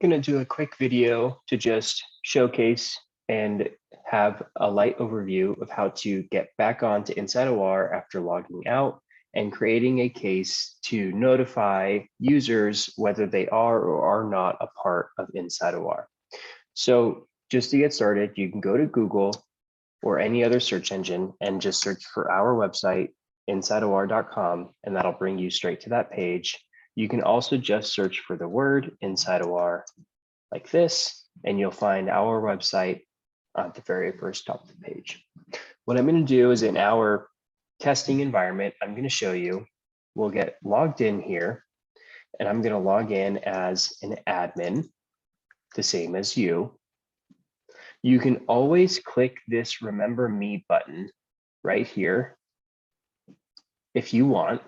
Going to do a quick video to just showcase and have a light overview of how to get back onto InsiteOR after logging out and creating a case to notify users whether they are or are not a part of InsiteOR. So just to get started, you can go to Google or any other search engine and just search for our website, InsiteOR.com, and that'll bring you straight to that page. You can also just search for the word InsiteOR like this, and you'll find our website at the very first top of the page. What I'm going to do is in our testing environment, I'm going to show you, we'll get logged in here, and I'm going to log in as an admin, the same as you. You can always click this Remember Me button right here if you want,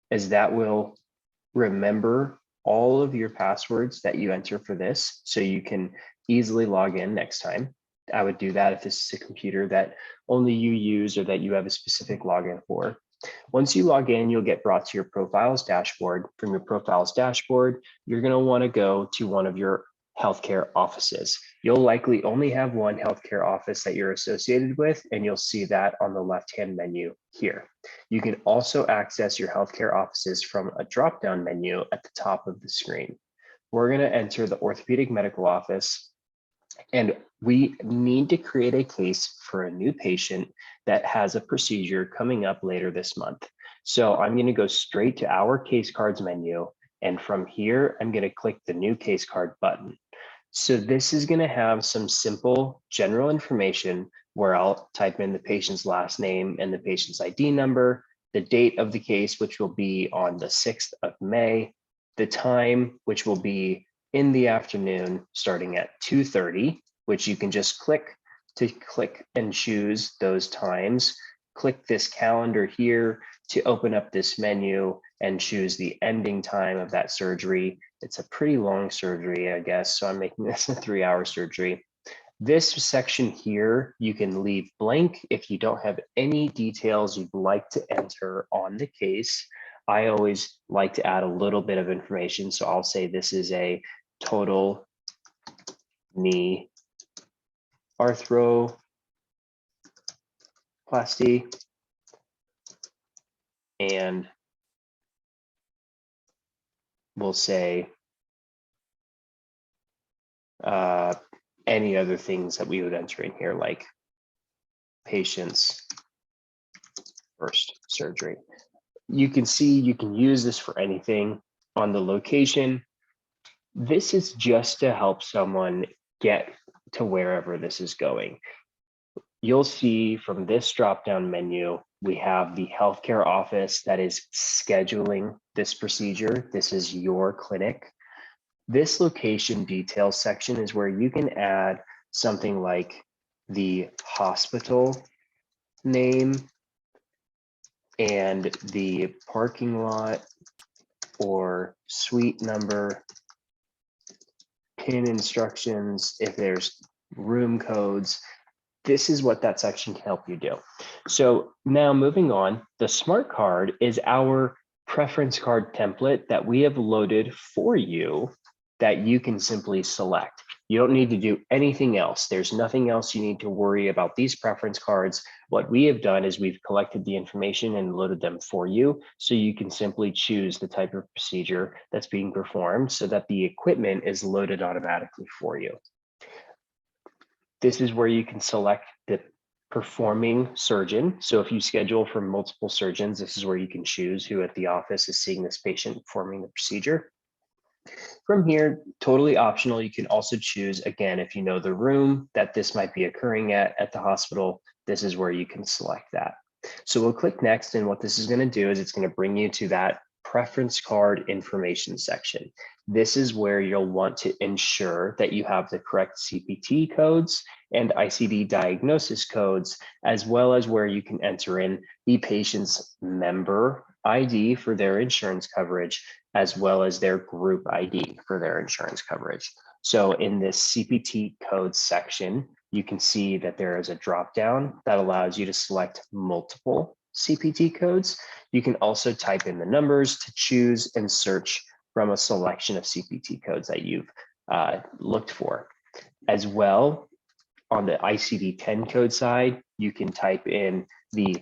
as that will remember all of your passwords that you enter for this, so you can easily log in next time. I would do that if this is a computer that only you use or that you have a specific login for. Once you log in, you'll get brought to your profiles dashboard. From your profiles dashboard, you're going to want to go to one of your healthcare offices. You'll likely only have one healthcare office that you're associated with, and you'll see that on the left-hand menu here. You can also access your healthcare offices from a drop-down menu at the top of the screen. We're going to enter the orthopedic medical office, and we need to create a case for a new patient that has a procedure coming up later this month. So I'm going to go straight to our case cards menu, and from here, I'm going to click the new case card button. So this is going to have some simple general information where I'll type in the patient's last name and the patient's ID number, the date of the case, which will be on the 6th of May, the time, which will be in the afternoon, starting at 2:30, which you can just click and choose those times. Click this calendar here to open up this menu and choose the ending time of that surgery. It's a pretty long surgery, I guess, so I'm making this a 3-hour surgery. This section here, you can leave blank if you don't have any details you'd like to enter on the case. I always like to add a little bit of information, so I'll say this is a total knee arthroplasty, and we'll say any other things that we would enter in here, like patient's first surgery. You can see you can use this for anything. On the location, this is just to help someone get to wherever this is going. You'll see from this drop-down menu, we have the healthcare office that is scheduling this procedure. This is your clinic. This location details section is where you can add something like the hospital name and the parking lot or suite number, PIN instructions, if there's room codes. This is what that section can help you do. So now moving on, the smart card is our preference card template that we have loaded for you that you can simply select. You don't need to do anything else. There's nothing else you need to worry about these preference cards. What we have done is we've collected the information and loaded them for you, so you can simply choose the type of procedure that's being performed so that the equipment is loaded automatically for you. This is where you can select the performing surgeon. So if you schedule for multiple surgeons, this is where you can choose who at the office is seeing this patient performing the procedure. From here, totally optional, you can also choose, again, if you know the room that this might be occurring at the hospital, this is where you can select that. So we'll click next, and what this is going to do is it's going to bring you to that preference card information section. This is where you'll want to ensure that you have the correct CPT codes and ICD diagnosis codes, as well as where you can enter in the patient's member ID for their insurance coverage, as well as their group ID for their insurance coverage. So in this CPT codes section, you can see that there is a drop-down that allows you to select multiple CPT codes. You can also type in the numbers to choose and search from a selection of CPT codes that you've looked for. As well, on the ICD-10 code side, you can type in the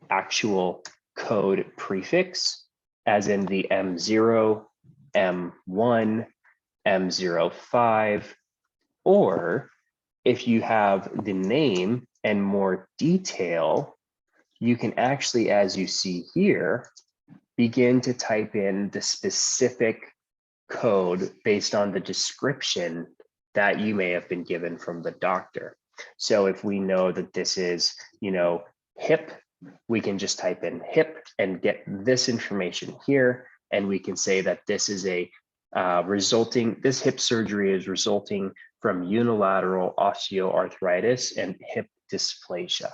actual code prefix, as in the M0, M1, M05, or if you have the name and more detail, you can actually, as you see here, begin to type in the specific code based on the description that you may have been given from the doctor. So if we know that this is, hip, we can just type in hip and get this information here. And we can say that this is a this hip surgery is resulting from unilateral osteoarthritis and hip dysplasia.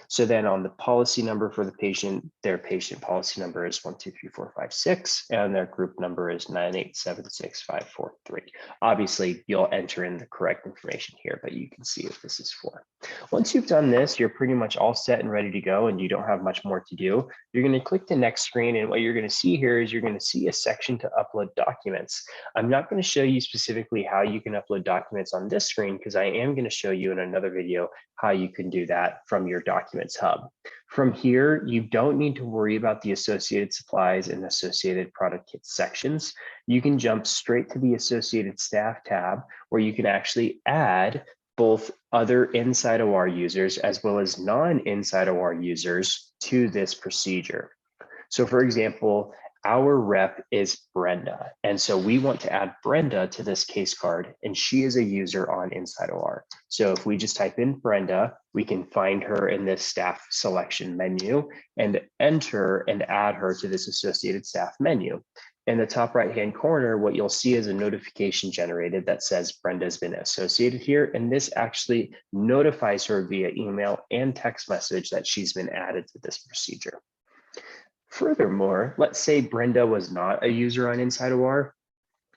So then on the policy number for the patient, their patient policy number is 123456, and their group number is 9876543. Obviously, you'll enter in the correct information here, but you can see what this is for. Once you've done this, you're pretty much all set and ready to go, and you don't have much more to do. You're going to click the next screen, and what you're going to see here is you're going to see a section to upload documents. I'm not going to show you specifically how you can upload documents on this screen, because I am going to show you in another video how you can do that from your Documents hub. From here, you don't need to worry about the associated supplies and associated product kit sections. You can jump straight to the associated staff tab, where you can actually add both other InsiteOR users as well as non-InsiteOR users to this procedure. So for example, our rep is Brenda. And so we want to add Brenda to this case card, and she is a user on InsiteOR. So if we just type in Brenda, we can find her in this staff selection menu and enter and add her to this associated staff menu. In the top right-hand corner, what you'll see is a notification generated that says Brenda's been associated here. And this actually notifies her via email and text message that she's been added to this procedure. Furthermore, let's say Brenda was not a user on InsiteOR.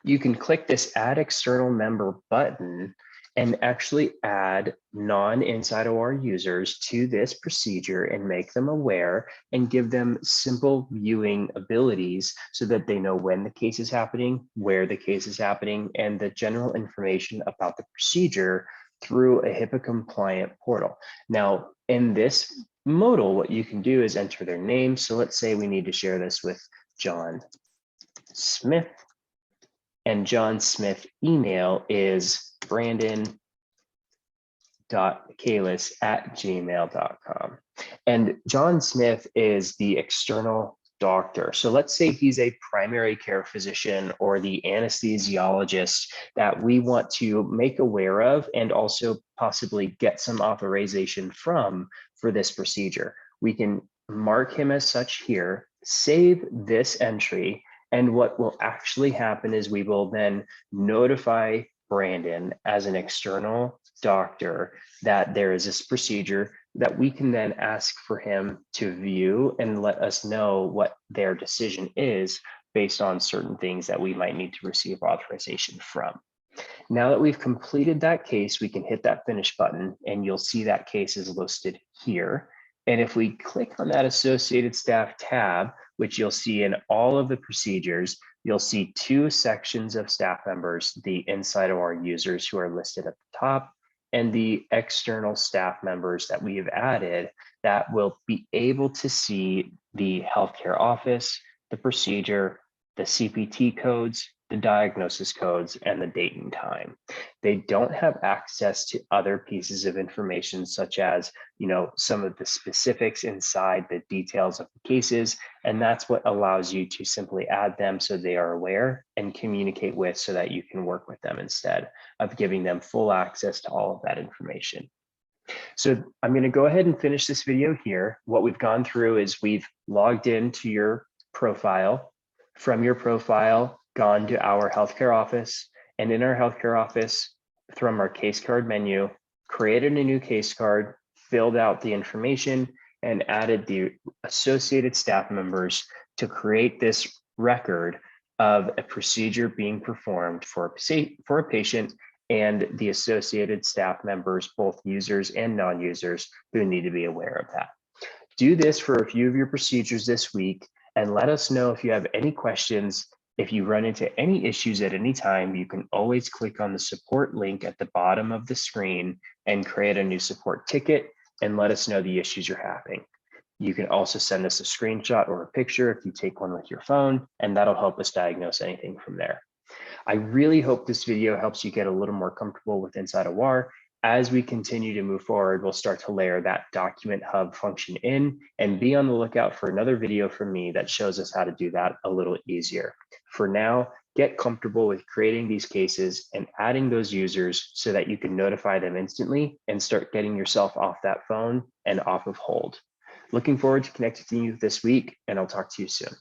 You can click this Add External Member button and actually add non-InsiteOR users to this procedure and make them aware and give them simple viewing abilities so that they know when the case is happening, where the case is happening, and the general information about the procedure through a HIPAA compliant portal. Now, in this modal, what you can do is enter their name. So let's say we need to share this with John Smith, and John Smith email is brandon.kalis@gmail.com. And John Smith is the external doctor. So let's say he's a primary care physician or the anesthesiologist that we want to make aware of and also possibly get some authorization from for this procedure. We can mark him as such here, save this entry, and what will actually happen is we will then notify Brandon as an external doctor that there is this procedure that we can then ask for him to view and let us know what their decision is based on certain things that we might need to receive authorization from. Now that we've completed that case, we can hit that finish button and you'll see that case is listed here. And if we click on that associated staff tab, which you'll see in all of the procedures, you'll see two sections of staff members, the InsiteOR users who are listed at the top, and the external staff members that we have added that will be able to see the healthcare office, the procedure, the CPT codes, the diagnosis codes, and the date and time. They don't have access to other pieces of information such as, some of the specifics inside the details of the cases. And that's what allows you to simply add them so they are aware and communicate with so that you can work with them instead of giving them full access to all of that information. So I'm going to go ahead and finish this video here. What we've gone through is we've logged into your profile. From your profile, gone to our healthcare office, and in our healthcare office, from our case card menu, created a new case card, filled out the information, and added the associated staff members to create this record of a procedure being performed for a patient and the associated staff members, both users and non-users, who need to be aware of that. Do this for a few of your procedures this week and let us know if you have any questions. If you run into any issues at any time, you can always click on the support link at the bottom of the screen and create a new support ticket and let us know the issues you're having. You can also send us a screenshot or a picture if you take one with your phone, and that'll help us diagnose anything from there. I really hope this video helps you get a little more comfortable with InsiteOR. As we continue to move forward, we'll start to layer that document hub function in, and be on the lookout for another video from me that shows us how to do that a little easier. For now, get comfortable with creating these cases and adding those users so that you can notify them instantly and start getting yourself off that phone and off of hold. Looking forward to connecting with you this week, and I'll talk to you soon.